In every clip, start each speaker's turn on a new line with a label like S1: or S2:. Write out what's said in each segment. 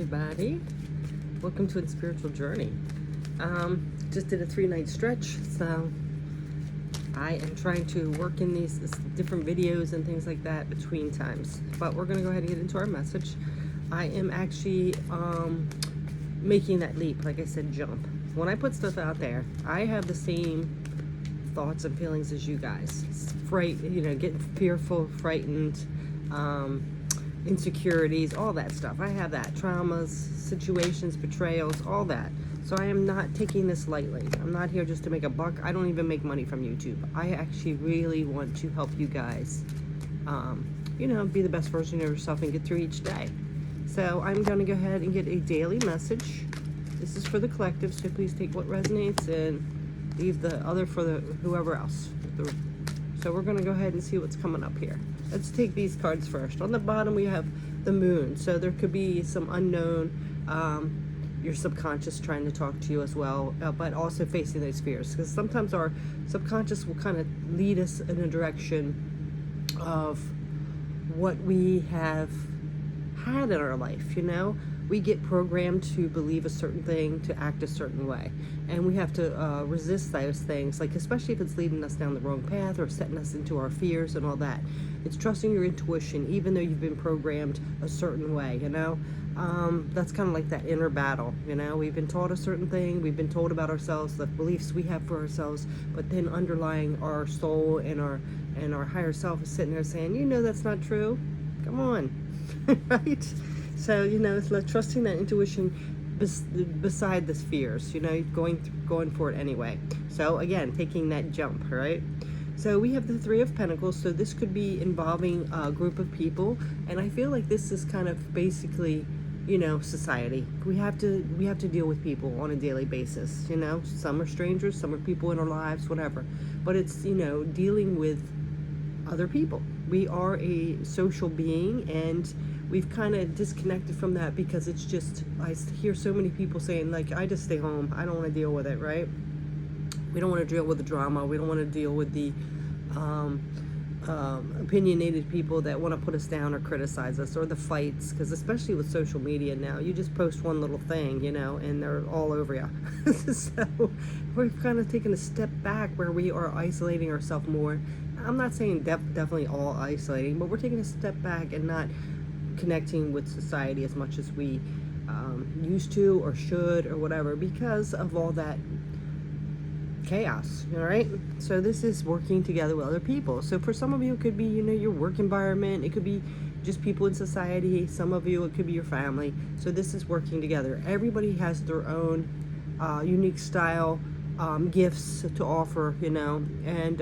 S1: everybody. Welcome to a spiritual journey. Just did a 3-night stretch, so I am trying to work in these different videos and things like that between times. But we're going to go ahead and get into our message. I am actually making that leap, like I said, jump. When I put stuff out there, I have the same thoughts and feelings as you guys. Getting fearful, frightened, insecurities, all that stuff. I have that. Traumas, situations, betrayals, all that. So I am not taking this lightly. I'm not here just to make a buck. I don't even make money from YouTube. I actually really want to help you guys, be the best version of yourself and get through each day. So I'm going to go ahead and get a daily message. This is for the collective, so please take what resonates and leave the other for the whoever else. So we're going to go ahead and see what's coming up here. Let's take these cards first. On the bottom we have the moon. So there could be some unknown, your subconscious trying to talk to you as well, but also facing those fears. Because sometimes our subconscious will kind of lead us in a direction of what we have had in our life, We get programmed to believe a certain thing, to act a certain way. And we have to resist those things, like especially if it's leading us down the wrong path or setting us into our fears and all that. It's trusting your intuition, even though you've been programmed a certain way, That's kind of like that inner battle, We've been taught a certain thing, we've been told about ourselves, the beliefs we have for ourselves, but then underlying our soul and our higher self is sitting there saying, that's not true. Come on, right? So, it's like trusting that intuition beside the fears, going for it anyway. So, again, taking that jump, right? So, we have the Three of Pentacles. So, this could be involving a group of people. And I feel like this is kind of basically, society. We have to deal with people on a daily basis, Some are strangers, some are people in our lives, whatever. But it's, dealing with other people. We are a social being, and we've kind of disconnected from that because it's just, I hear so many people saying, like, I just stay home. I don't want to deal with it, right? We don't want to deal with the drama. We don't want to deal with the opinionated people that want to put us down or criticize us, or the fights, because especially with social media now, you just post one little thing, and they're all over you. So we're kind of taking a step back where we are isolating ourselves more. I'm not saying definitely all isolating, but we're taking a step back and not connecting with society as much as we used to or should or whatever, because of all that chaos, all right? So this is working together with other people. So for some of you, it could be, your work environment. It could be just people in society. Some of you, it could be your family. So this is working together. Everybody has their own unique style, gifts to offer, and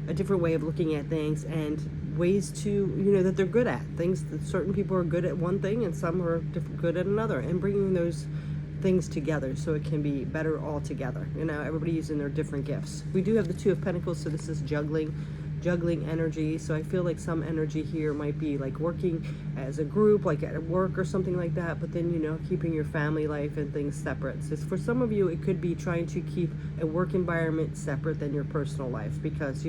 S1: a different way of looking at things, and ways to, that they're good at things. That certain people are good at one thing and some are good at another, and bringing those things together so it can be better all together. Everybody using their different gifts. We do have the Two of Pentacles, so this is juggling energy. So I feel like some energy here might be like working as a group, like at work or something like that, but then keeping your family life and things separate. So for some of you, it could be trying to keep a work environment separate than your personal life, because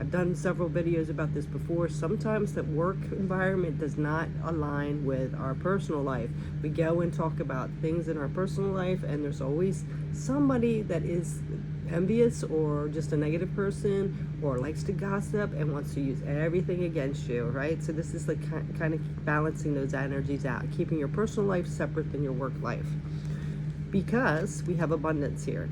S1: I've done several videos about this before. Sometimes the work environment does not align with our personal life. We go and talk about things in our personal life, and there's always somebody that is envious or just a negative person or likes to gossip and wants to use everything against you, right? So this is like kind of balancing those energies out, keeping your personal life separate than your work life, because we have abundance here.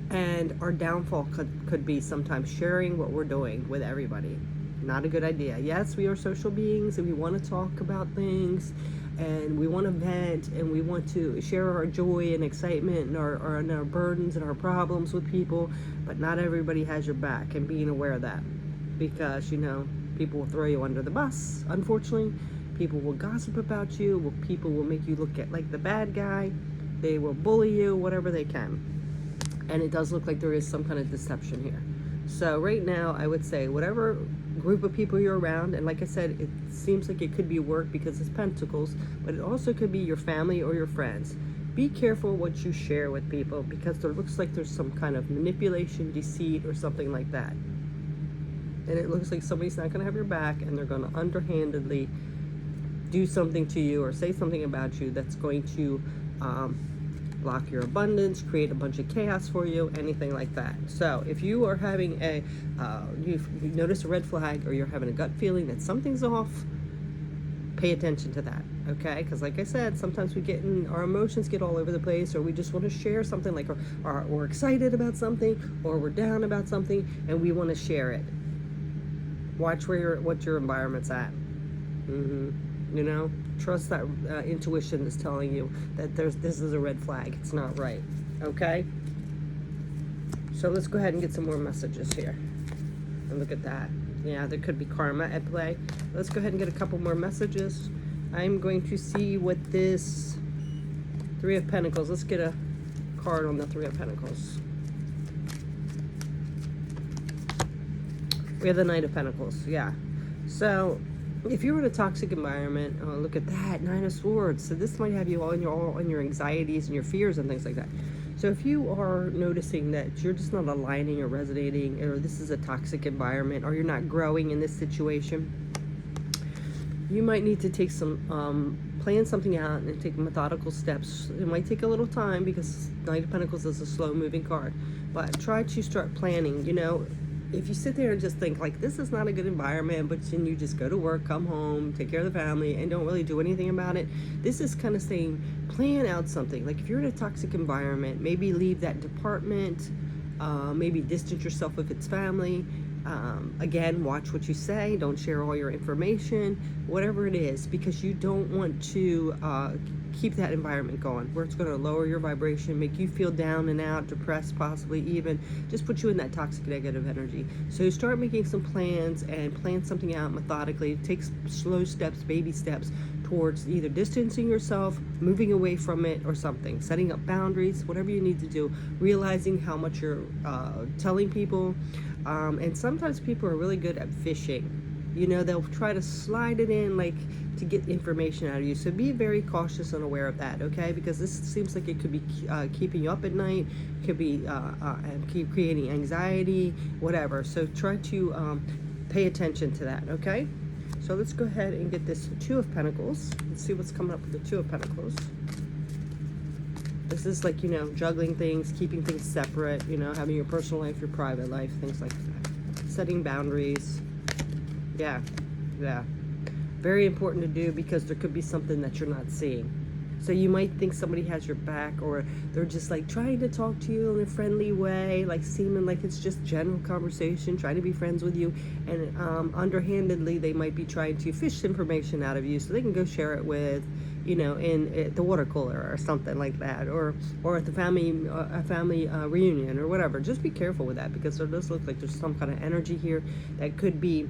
S1: And our downfall could be sometimes sharing what we're doing with everybody. Not a good idea. Yes, we are social beings and we want to talk about things, and we want to vent, and we want to share our joy and excitement and our burdens and our problems with people, but not everybody has your back, and being aware of that, because people will throw you under the bus. Unfortunately, people will gossip about you, people will make you look like the bad guy, they will bully you, whatever they can. And it does look like there is some kind of deception here. So right now, I would say whatever group of people you're around, and like I said, it seems like it could be work because it's pentacles, but it also could be your family or your friends. Be careful what you share with people, because there looks like there's some kind of manipulation, deceit, or something like that. And it looks like somebody's not going to have your back, and they're going to underhandedly do something to you or say something about you that's going to block your abundance, create a bunch of chaos for you, anything like that. So if you are having you notice a red flag, or you're having a gut feeling that something's off, pay attention to that, okay? Because like I said, sometimes our emotions get all over the place, or we just want to share something, like we're excited about something, or we're down about something, and we want to share it. Watch what your environment's at. You know, trust that intuition is telling you that this is a red flag. It's not right, okay? So let's go ahead and get some more messages here. And look at that. Yeah, there could be karma at play. Let's go ahead and get a couple more messages. I'm going to see what this Three of Pentacles. Let's get a card on the Three of Pentacles. We have the Knight of Pentacles. Yeah. So if you're in a toxic environment, oh, look at that, Nine of Swords. So this might have you all in your anxieties and your fears and things like that. So if you are noticing that you're just not aligning or resonating, or this is a toxic environment, or you're not growing in this situation, you might need to take some, plan something out and take methodical steps. It might take a little time because Knight of Pentacles is a slow moving card, but try to start planning. You know, if you sit there and just think like, this is not a good environment, but then you just go to work, come home, take care of the family, and don't really do anything about it, this is kind of saying, plan out something. Like if you're in a toxic environment, maybe leave that department, maybe distance yourself if it's family. Again, watch what you say, don't share all your information, whatever it is, because you don't want to keep that environment going where it's going to lower your vibration, make you feel down and out, depressed, possibly even just put you in that toxic negative energy. So start making some plans and plan something out methodically. Take slow steps, baby steps towards either distancing yourself, moving away from it, or something, setting up boundaries, whatever you need to do, realizing how much you're telling people. And sometimes people are really good at fishing. You know, they'll try to slide it in, like, to get information out of you. So be very cautious and aware of that, okay? Because this seems like it could be keeping you up at night, could be keep creating anxiety, whatever. So try to pay attention to that, okay? So let's go ahead and get this Two of Pentacles. Let's see what's coming up with the Two of Pentacles. This is like, you know, juggling things, keeping things separate, you know, having your personal life, your private life, things like that. Setting boundaries. Yeah. Very important to do, because there could be something that you're not seeing. So you might think somebody has your back, or they're just like trying to talk to you in a friendly way, like seeming like it's just general conversation, trying to be friends with you. And underhandedly, they might be trying to fish information out of you so they can go share it with, you know, in the water cooler or something like that, or at the family reunion or whatever. Just be careful with that, because it does look like there's some kind of energy here that could be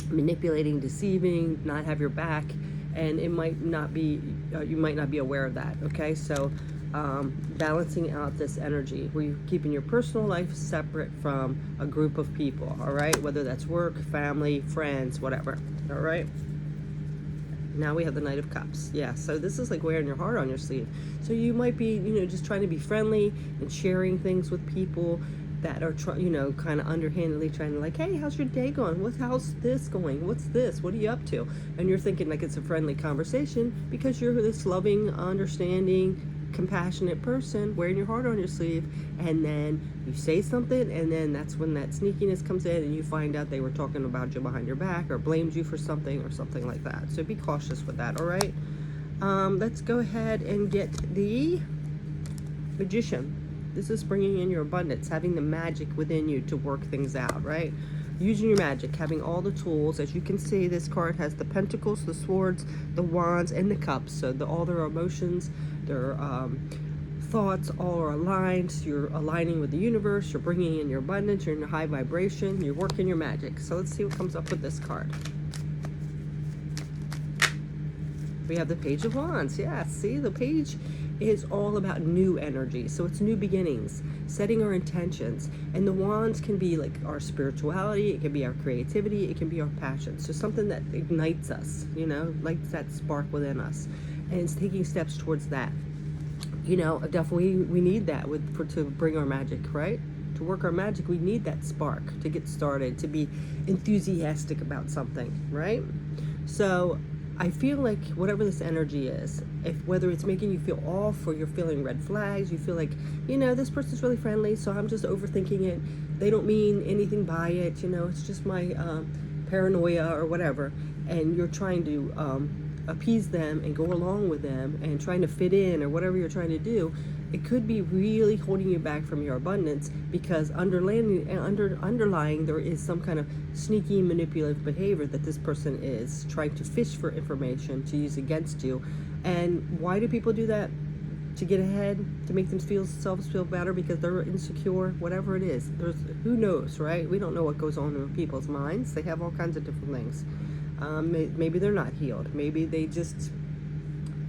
S1: manipulating, deceiving, not have your back, and it might not be you might not be aware of that, okay? So balancing out this energy where you're keeping your personal life separate from a group of people, all right? Whether that's work, family, friends, whatever, all right? Now we have the Knight of Cups. Yeah, so this is like wearing your heart on your sleeve. So you might be, you know, just trying to be friendly and sharing things with people that are, you know, kind of underhandedly trying to, like, hey, how's your day going? How's this going? What's this? What are you up to? And you're thinking like it's a friendly conversation because you're this loving, understanding, compassionate person wearing your heart on your sleeve. And then you say something, and then that's when that sneakiness comes in, and you find out they were talking about you behind your back, or blamed you for something or something like that. So be cautious with that, all right? Let's go ahead and get the Magician. This is bringing in your abundance, having the magic within you to work things out, right? Using your magic, having all the tools. As you can see, this card has the Pentacles, the Swords, the Wands, and the Cups. So all their emotions, their thoughts, all are aligned. You're aligning with the universe. You're bringing in your abundance. You're in a high vibration. You're working your magic. So let's see what comes up with this card. We have the Page of Wands. Yeah, see, the Page is all about new energy. So it's new beginnings, setting our intentions. And the Wands can be like our spirituality, it can be our creativity, it can be our passion. So something that ignites us, you know, lights that spark within us. And it's taking steps towards that. You know, definitely we need that to bring our magic, right? To work our magic, we need that spark to get started, to be enthusiastic about something, right? So I feel like whatever this energy is, if whether it's making you feel off or you're feeling red flags, you feel like, this person's really friendly, so I'm just overthinking it. They don't mean anything by it, it's just my paranoia or whatever. And you're trying to appease them and go along with them and trying to fit in or whatever you're trying to do. It could be really holding you back from your abundance, because underlying there is some kind of sneaky manipulative behavior that this person is trying to fish for information to use against you. And why do people do that? To get ahead, to make themselves feel better because they're insecure, whatever it is. Who knows, right? We don't know what goes on in people's minds. They have all kinds of different things. Maybe they're not healed. Maybe they just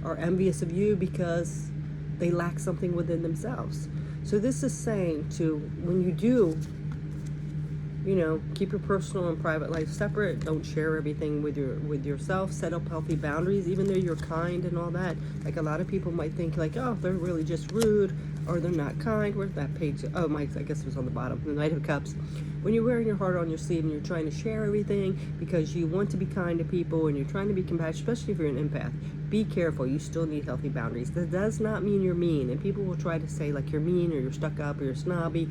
S1: are envious of you because they lack something within themselves. So this is saying to, when you do, keep your personal and private life separate. Don't share everything with yourself. Set up healthy boundaries, even though you're kind and all that. Like, a lot of people might think like, oh, they're really just rude, or they're not kind. Where's that page? Oh, I guess it was on the bottom. The Knight of Cups. When you're wearing your heart on your sleeve and you're trying to share everything because you want to be kind to people and you're trying to be compassionate, especially if you're an empath, be careful. You still need healthy boundaries. That does not mean you're mean. And people will try to say like you're mean or you're stuck up or you're snobby.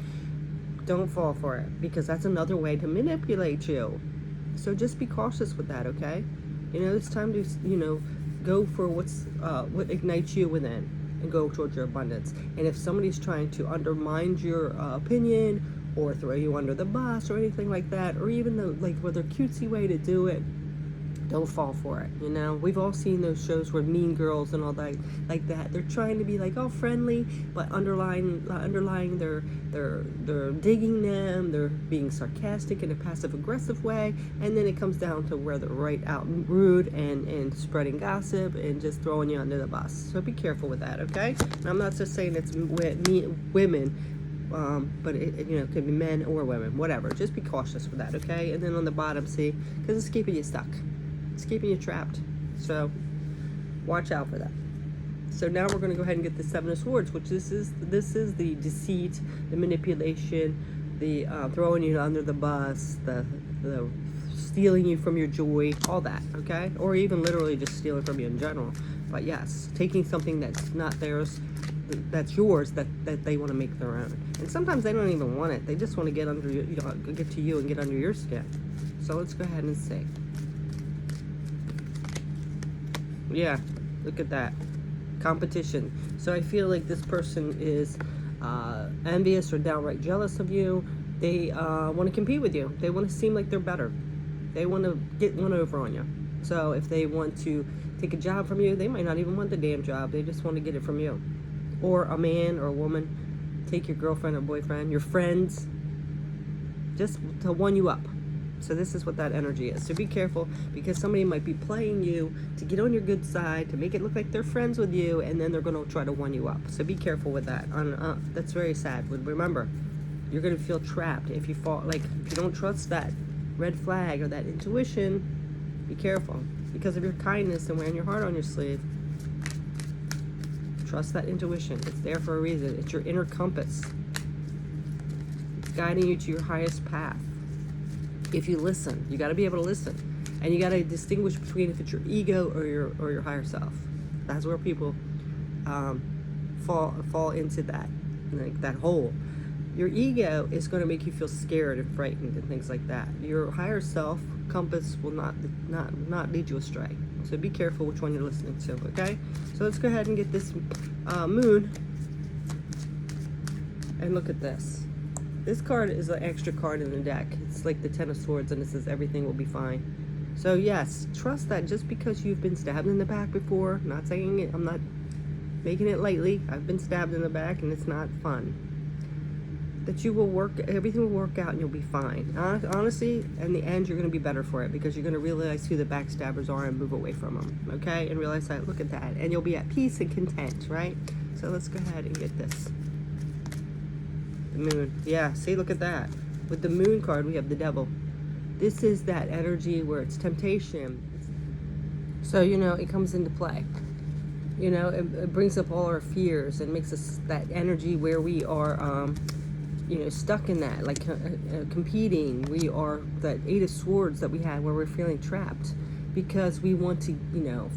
S1: Don't fall for it, because that's another way to manipulate you. So just be cautious with that, okay? It's time to, go for what ignites you within and go towards your abundance. And if somebody's trying to undermine your opinion or throw you under the bus or anything like that, or even with a cutesy way to do it, don't fall for it. We've all seen those shows where Mean Girls and all that, like that. They're trying to be like, oh, friendly, but underlying they're digging them. They're being sarcastic in a passive aggressive way, and then it comes down to where they're right out rude and spreading gossip and just throwing you under the bus. So be careful with that, okay? And I'm not just saying it's women, but it could be men or women, whatever. Just be cautious with that, okay? And then on the bottom, see, because it's keeping you stuck. It's keeping you trapped. So watch out for that. So now we're going to go ahead and get the Seven of Swords, which this is the deceit, the manipulation, the throwing you under the bus, the stealing you from your joy, all that, okay? Or even literally just stealing from you in general. But yes, taking something that's not theirs, that's yours, that they want to make their own. And sometimes they don't even want it. They just want to get under get to you and get under your skin. So let's go ahead and see. Yeah, look at that. Competition. So I feel like this person is envious or downright jealous of you. They want to compete with you. They want to seem like they're better. They want to get one over on you. So if they want to take a job from you, they might not even want the damn job. They just want to get it from you. Or a man or a woman, take your girlfriend or boyfriend, your friends, just to one you up. So this is what that energy is. So be careful, because somebody might be playing you to get on your good side, to make it look like they're friends with you, and then they're going to try to one you up. So be careful with that. That's very sad. But remember, you're going to feel trapped if you if you don't trust that red flag or that intuition. Be careful, because of your kindness and wearing your heart on your sleeve. Trust that intuition. It's there for a reason. It's your inner compass. It's guiding you to your highest path. If you listen, you got to be able to listen, and you got to distinguish between if it's your ego or your higher self. That's where people fall into that hole. Your ego is going to make you feel scared and frightened and things like that. Your higher self compass will not lead you astray. So be careful which one you're listening to. Okay. So let's go ahead and get this moon, and look at this. This card is an extra card in the deck. It's like the Ten of Swords, and it says everything will be fine. So yes, trust that just because you've been stabbed in the back before, not saying it, I'm not making it lightly. I've been stabbed in the back and it's not fun. That everything will work out and you'll be fine. Honestly, in the end, you're going to be better for it, because you're going to realize who the backstabbers are and move away from them, okay? And realize that, look at that. And you'll be at peace and content, right? So let's go ahead and get this. Moon. Yeah, see, look at that. With the Moon card, we have the Devil. This is that energy where it's temptation. So, it comes into play. It brings up all our fears and makes us that energy where we are, stuck in that, like competing. We are that Eight of Swords that we had where we're feeling trapped. because we want to,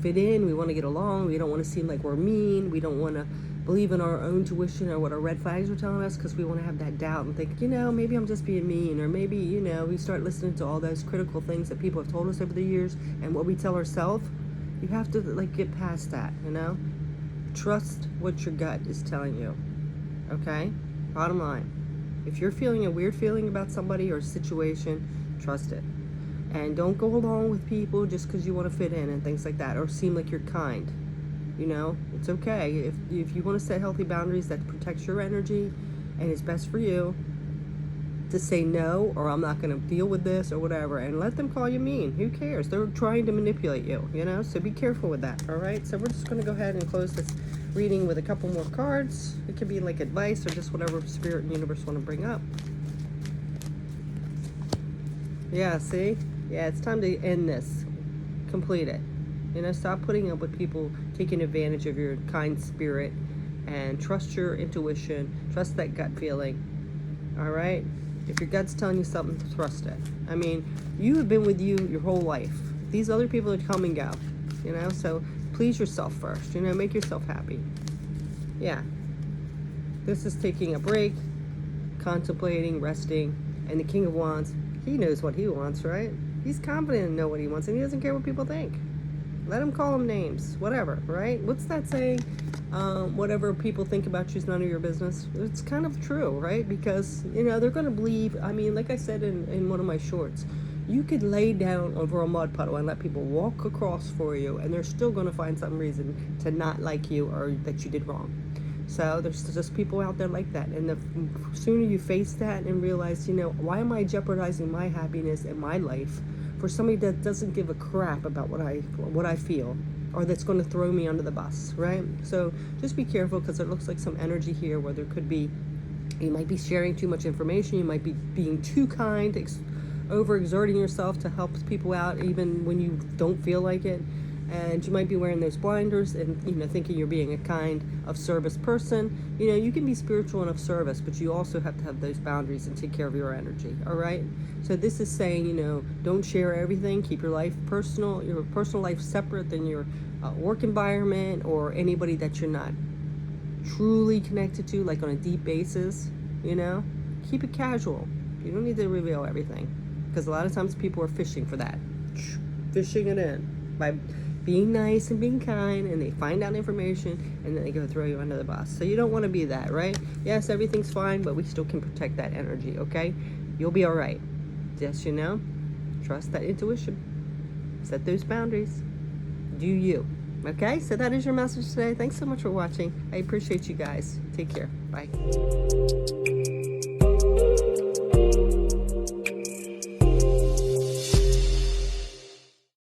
S1: fit in, we want to get along, we don't want to seem like we're mean, we don't want to believe in our own tuition or what our red flags are telling us, because we want to have that doubt and think, maybe I'm just being mean, or maybe, we start listening to all those critical things that people have told us over the years and what we tell ourselves. You have to get past that, Trust what your gut is telling you, okay? Bottom line. If you're feeling a weird feeling about somebody or a situation, trust it. And don't go along with people just because you want to fit in and things like that, or seem like you're kind. It's okay. If you want to set healthy boundaries that protects your energy and is best for you, to say no, or I'm not going to deal with this, or whatever, and let them call you mean. Who cares? They're trying to manipulate you, So be careful with that, all right? So we're just going to go ahead and close this reading with a couple more cards. It could be like advice or just whatever spirit and universe want to bring up. Yeah, see? Yeah, it's time to end this. Complete it. Stop putting up with people taking advantage of your kind spirit, and trust your intuition. Trust that gut feeling. All right? If your gut's telling you something, trust it. I mean, you have been with you your whole life. These other people would come and go, so please yourself first, make yourself happy. Yeah. This is taking a break, contemplating, resting, and the King of Wands, he knows what he wants, right? He's confident in know what he wants, and he doesn't care what people think. Let him call him names, whatever, right? What's that saying? Whatever people think about you is none of your business. It's kind of true, right? Because, they're going to believe, like I said in one of my shorts, you could lay down over a mud puddle and let people walk across for you, and they're still going to find some reason to not like you or that you did wrong. So there's just people out there like that. And the sooner you face that and realize, why am I jeopardizing my happiness and my life for somebody that doesn't give a crap about what I feel, or that's going to throw me under the bus, right? So just be careful, because it looks like some energy here where there could be, you might be sharing too much information, you might be being too kind, overexerting yourself to help people out even when you don't feel like it. And you might be wearing those blinders and thinking you're being a kind of service person. You can be spiritual and of service, but you also have to have those boundaries and take care of your energy. All right. So this is saying, don't share everything. Keep your personal life separate than your work environment or anybody that you're not truly connected to, like on a deep basis. Keep it casual. You don't need to reveal everything, because a lot of times people are fishing for that, fishing it in by being nice and being kind, and they find out information and then they go throw you under the bus. So you don't want to be that, right? Yes, everything's fine, but we still can protect that energy, okay? You'll be all right. Just, trust that intuition. Set those boundaries. Do you. Okay? So that is your message today. Thanks so much for watching. I appreciate you guys. Take care. Bye.